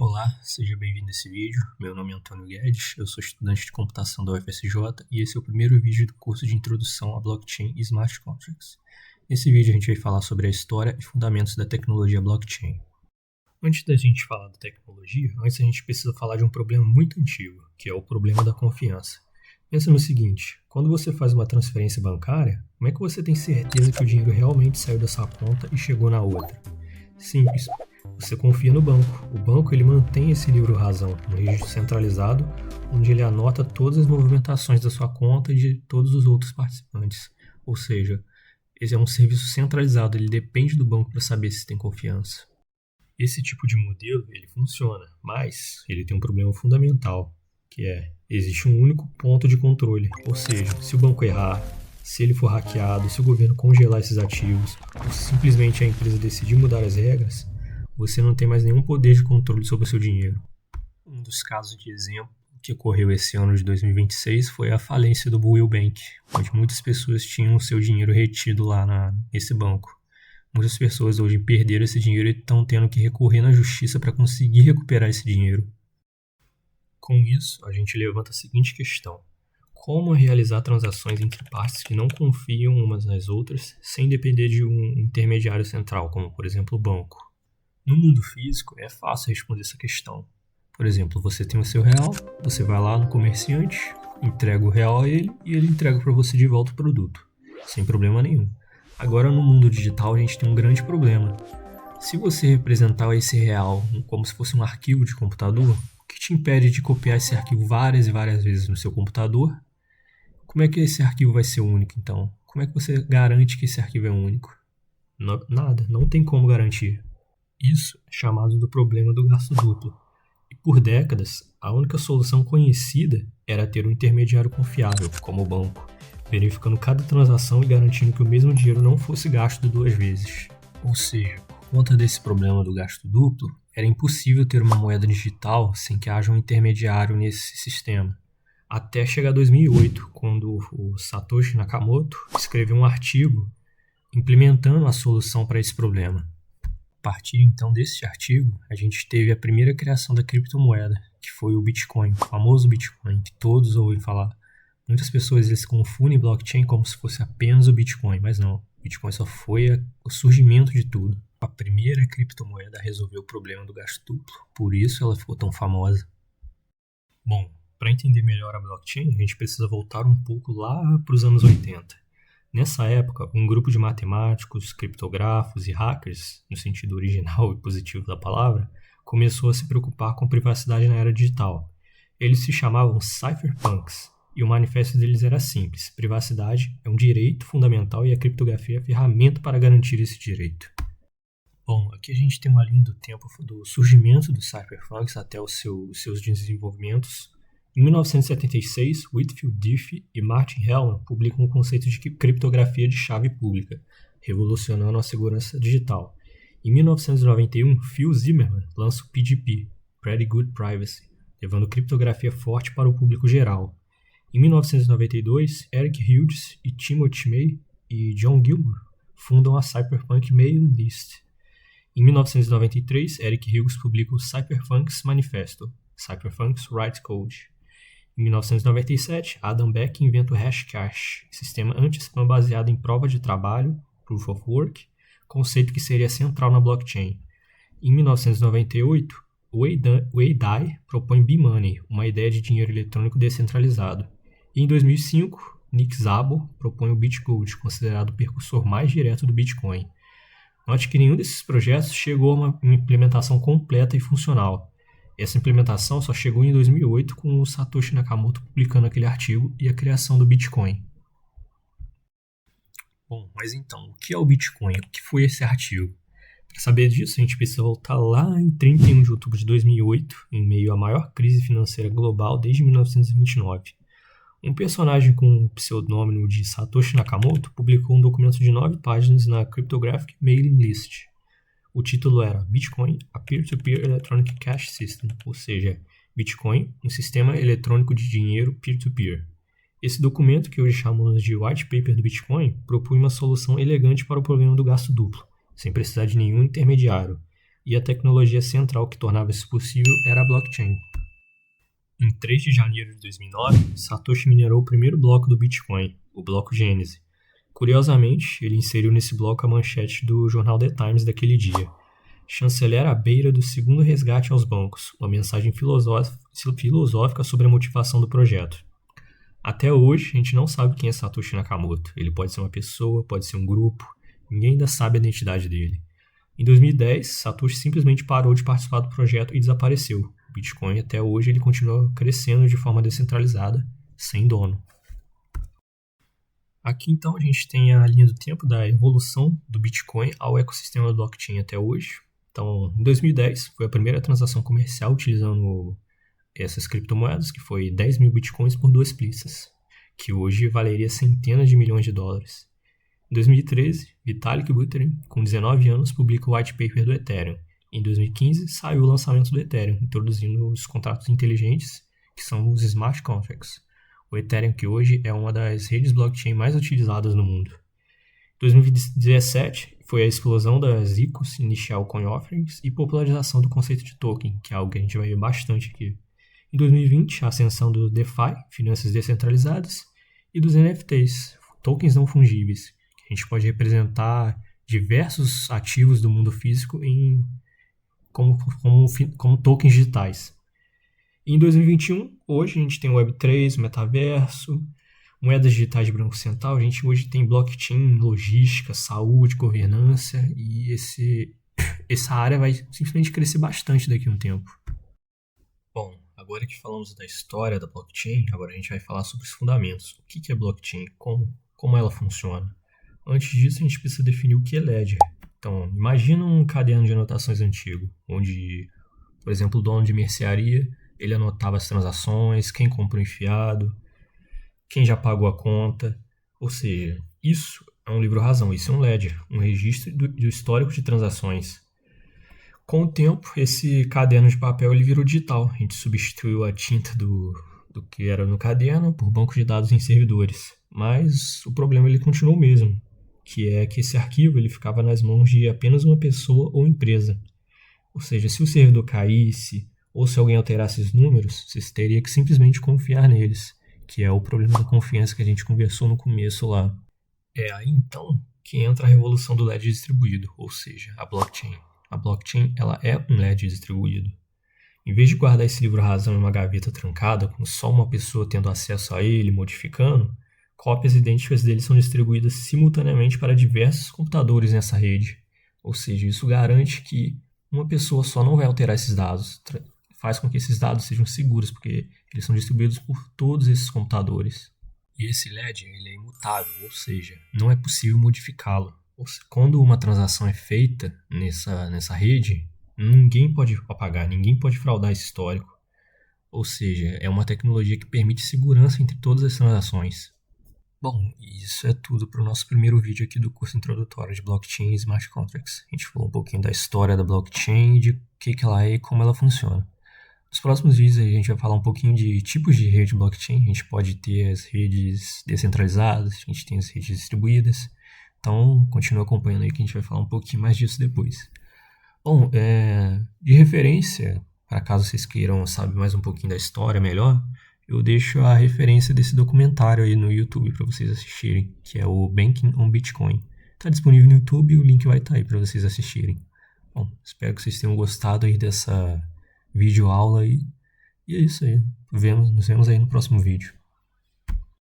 Olá, seja bem-vindo a esse vídeo. Meu nome é Antônio Guedes, eu sou estudante de computação da UFSJ e esse é o primeiro vídeo do curso de Introdução a Blockchain e Smart Contracts. Nesse vídeo a gente vai falar sobre a história e fundamentos da tecnologia blockchain. Antes da gente falar da tecnologia, a gente precisa falar de um problema muito antigo, que é o problema da confiança. Pensa no seguinte, quando você faz uma transferência bancária, como é que você tem certeza que o dinheiro realmente saiu da sua conta e chegou na outra? Simples. Você confia no banco. O banco ele mantém esse livro-razão, um registro centralizado, onde ele anota todas as movimentações da sua conta e de todos os outros participantes. Ou seja, esse é um serviço centralizado, ele depende do banco para saber se tem confiança. Esse tipo de modelo ele funciona, mas ele tem um problema fundamental, que existe um único ponto de controle. Ou seja, se o banco errar, se ele for hackeado, se o governo congelar esses ativos, ou se simplesmente a empresa decidir mudar as regras, você não tem mais nenhum poder de controle sobre o seu dinheiro. Um dos casos de exemplo que ocorreu esse ano de 2026 foi a falência do Buell Bank, onde muitas pessoas tinham o seu dinheiro retido lá nesse banco. Muitas pessoas hoje perderam esse dinheiro e estão tendo que recorrer na justiça para conseguir recuperar esse dinheiro. Com isso, a gente levanta a seguinte questão: como realizar transações entre partes que não confiam umas nas outras sem depender de um intermediário central, como por exemplo o banco? No mundo físico, é fácil responder essa questão. Por exemplo, você tem o seu real, você vai lá no comerciante, entrega o real a ele e ele entrega para você de volta o produto, sem problema nenhum. Agora, no mundo digital, a gente tem um grande problema. Se você representar esse real como se fosse um arquivo de computador, o que te impede de copiar esse arquivo várias e várias vezes no seu computador? Como é que esse arquivo vai ser único, então? Como é que você garante que esse arquivo é único? Nada, não tem como garantir. Isso é chamado do problema do gasto duplo. E por décadas, a única solução conhecida era ter um intermediário confiável, como o banco, verificando cada transação e garantindo que o mesmo dinheiro não fosse gasto duas vezes. Ou seja, por conta desse problema do gasto duplo, era impossível ter uma moeda digital sem que haja um intermediário nesse sistema. Até chegar 2008, quando o Satoshi Nakamoto escreveu um artigo implementando a solução para esse problema. A partir então desse artigo, a gente teve a primeira criação da criptomoeda, que foi o Bitcoin, o famoso Bitcoin, que todos ouvem falar. Muitas pessoas eles confundem blockchain como se fosse apenas o Bitcoin, mas não. O Bitcoin só foi o surgimento de tudo. A primeira criptomoeda resolveu o problema do gasto duplo, por isso ela ficou tão famosa. Bom, para entender melhor a blockchain, a gente precisa voltar um pouco lá para os anos 80. Nessa época, um grupo de matemáticos, criptógrafos e hackers, no sentido original e positivo da palavra, começou a se preocupar com privacidade na era digital. Eles se chamavam cypherpunks, e o manifesto deles era simples: privacidade é um direito fundamental e a criptografia é a ferramenta para garantir esse direito. Bom, aqui a gente tem uma linha do tempo do surgimento dos cypherpunks até os seus desenvolvimentos. Em 1976, Whitfield Diffie e Martin Hellman publicam o conceito de criptografia de chave pública, revolucionando a segurança digital. Em 1991, Phil Zimmermann lança o PGP, Pretty Good Privacy, levando criptografia forte para o público geral. Em 1992, Eric Hughes e Timothy May e John Gilmore fundam a Cypherpunk Mailing List. Em 1993, Eric Hughes publica o Cypherpunks Manifesto, Cypherpunks Write Code. Em 1997, Adam Beck inventa o Hashcash, sistema anti-spam baseado em prova de trabalho, Proof of Work, conceito que seria central na blockchain. Em 1998, Wei Dai propõe B-Money, uma ideia de dinheiro eletrônico descentralizado. E em 2005, Nick Szabo propõe o BitGold, considerado o precursor mais direto do Bitcoin. Note que nenhum desses projetos chegou a uma implementação completa e funcional. Essa implementação só chegou em 2008 com o Satoshi Nakamoto publicando aquele artigo e a criação do Bitcoin. Bom, mas então, o que é o Bitcoin? O que foi esse artigo? Para saber disso, a gente precisa voltar lá em 31 de outubro de 2008, em meio à maior crise financeira global desde 1929. Um personagem com o pseudônimo de Satoshi Nakamoto publicou um documento de 9 páginas na Cryptographic Mailing List. O título era Bitcoin, a Peer-to-Peer Electronic Cash System, ou seja, Bitcoin, um sistema eletrônico de dinheiro peer-to-peer. Esse documento, que hoje chamamos de White Paper do Bitcoin, propunha uma solução elegante para o problema do gasto duplo, sem precisar de nenhum intermediário. e a tecnologia central que tornava isso possível era a blockchain. Em 3 de janeiro de 2009, Satoshi minerou o primeiro bloco do Bitcoin, o bloco Gênese. Curiosamente, ele inseriu nesse bloco a manchete do jornal The Times daquele dia: "Chanceler à beira do segundo resgate aos bancos", uma mensagem filosófica sobre a motivação do projeto. Até hoje, a gente não sabe quem é Satoshi Nakamoto. Ele pode ser uma pessoa, pode ser um grupo, ninguém ainda sabe a identidade dele. Em 2010, Satoshi simplesmente parou de participar do projeto e desapareceu. O Bitcoin, até hoje, ele continua crescendo de forma descentralizada, sem dono. Aqui, então, a gente tem a linha do tempo da evolução do Bitcoin ao ecossistema do blockchain até hoje. Então, em 2010, foi a primeira transação comercial utilizando essas criptomoedas, que foi 10 mil bitcoins por 2 pliças, que hoje valeria centenas de milhões de dólares. Em 2013, Vitalik Buterin, com 19 anos, publica o white paper do Ethereum. Em 2015, saiu o lançamento do Ethereum, introduzindo os contratos inteligentes, que são os smart contracts. O Ethereum, que hoje é uma das redes blockchain mais utilizadas no mundo. Em 2017, foi a explosão das ICOs, Initial Coin Offerings, e popularização do conceito de token, que é algo que a gente vai ver bastante aqui. Em 2020, a ascensão do DeFi, finanças descentralizadas, e dos NFTs, tokens não fungíveis, que a gente pode representar diversos ativos do mundo físico como tokens digitais. Em 2021, hoje a gente tem o Web3, o metaverso, moedas digitais de Banco Central. A gente hoje tem blockchain, logística, saúde, governança, e essa área vai simplesmente crescer bastante daqui a um tempo. Bom, agora que falamos da história da blockchain, agora a gente vai falar sobre os fundamentos. O que é blockchain? Como ela funciona? Antes disso, a gente precisa definir o que é ledger. Então, imagina um caderno de anotações antigo, onde, por exemplo, o dono de mercearia, ele anotava as transações, quem comprou enfiado, quem já pagou a conta. Ou seja, isso é um livro-razão, isso é um ledger, um registro do histórico de transações. Com o tempo, esse caderno de papel ele virou digital. A gente substituiu a tinta do que era no caderno por banco de dados em servidores. Mas o problema ele continuou o mesmo, que é que esse arquivo ele ficava nas mãos de apenas uma pessoa ou empresa. Ou seja, se o servidor caísse ou se alguém alterasse os números, você teria que simplesmente confiar neles, que é o problema da confiança que a gente conversou no começo lá. É aí então que entra a revolução do ledger distribuído, ou seja, a blockchain. A blockchain ela é um ledger distribuído. Em vez de guardar esse livro-razão em uma gaveta trancada, com só uma pessoa tendo acesso a ele, modificando, cópias idênticas dele são distribuídas simultaneamente para diversos computadores nessa rede. Ou seja, isso garante que uma pessoa só não vai alterar esses dados, faz com que esses dados sejam seguros, porque eles são distribuídos por todos esses computadores. E esse ledger ele é imutável, ou seja, não é possível modificá-lo. Quando uma transação é feita nessa rede, ninguém pode apagar, ninguém pode fraudar esse histórico. Ou seja, é uma tecnologia que permite segurança entre todas as transações. Bom, isso é tudo para o nosso primeiro vídeo aqui do curso introdutório de Blockchain e Smart Contracts. A gente falou um pouquinho da história da blockchain, de o que ela é e como ela funciona. Nos próximos vídeos a gente vai falar um pouquinho de tipos de rede blockchain. A gente pode ter as redes descentralizadas, a gente tem as redes distribuídas. Então, continua acompanhando aí que a gente vai falar um pouquinho mais disso depois. Bom, de referência, para caso vocês queiram saber mais um pouquinho da história melhor, eu deixo a referência desse documentário aí no YouTube para vocês assistirem, que é o Banking on Bitcoin. Está disponível no YouTube e o link vai estar aí para vocês assistirem. Bom, espero que vocês tenham gostado aí dessa videoaula aí. E é isso aí. Nos vemos aí no próximo vídeo.